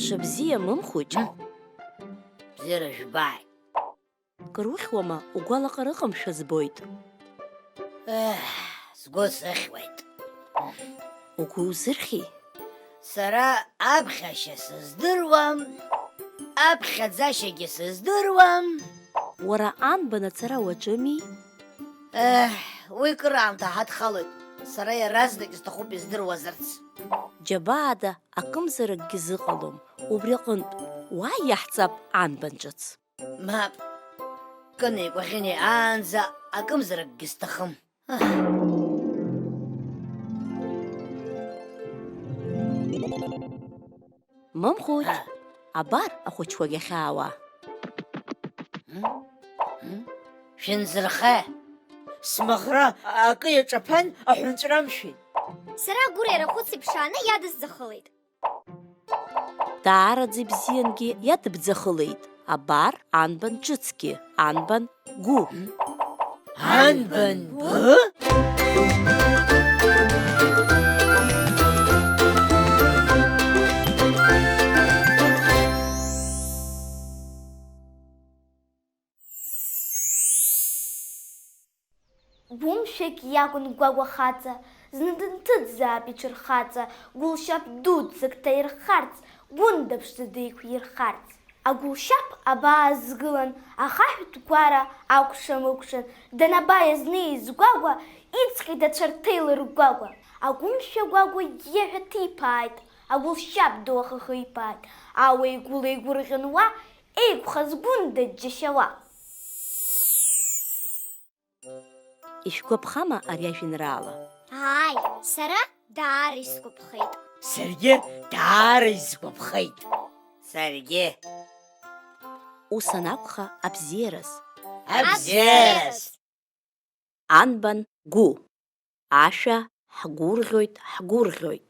Шабзия мымхуч. Бзира жәбааит. Крухуама, угвала қарықым шазбойт. Сгәы сыхьуеит. Угәы узырхи? Сара аԥхьашьа сыздыруам, аԥхьаӡашьагьы сыздыруам. Уара анбан ацара уаҿыми? Уи кыраамҭа ҳадхалоит. Сара иаразнак исҭахуп издыруазарц. Џьабаада акымзаракгьы зыҟалом. Убри аҟынтә уа иаҳҵап анбан ҿыц. Мап, Кыни Кәаӷьыни аанӡа акымзаракгьы сҭахым. Мымхуч, абар ахәыҷқәагь ахьаауа. Шәынзырха, смаӷра акы иаҿаԥан аҳәынҵәрамшәит. Сара агәыр иарахәыц иԥшааны иадысӡахылеит. Даараӡа ибзиангьы иадыбӡахылеит. Абар анбан ҿыцгьы, анбан гәы. Анбан бы? Гәымшәак иакәын Гәагәа хаҵа, зны дынҭыҵзаап иҽырхаҵа, гәылшьап дуӡӡак ҭаирхарц, гәында-ԥшӡа деиқәирхарц. Агәылшьап абаа згылан, ахаҳәтә гәара акәша-мыкәшан, данабаиаз неиз Гәагәа, иҵҟьеит ацәарҭа еилыргәагәа. Агәымшәа Гәагәа иеҳәа ҭиԥааит, агәылшьап ду ахахиԥааит, ауеигәыла игәырӷьан уа, еиқәхаз гәында џьашьауа. Ишәгәаԥхама ари ажәеинраала? Ааи, сара даара исгәаԥхеит. Саргьы даара исгәаԥхеит. Саргьы. Ус анакәха абзиараз. Абзиараз. Анбан гәы. Ашәа ҳгәырӷьоит, ҳгәырӷьоит.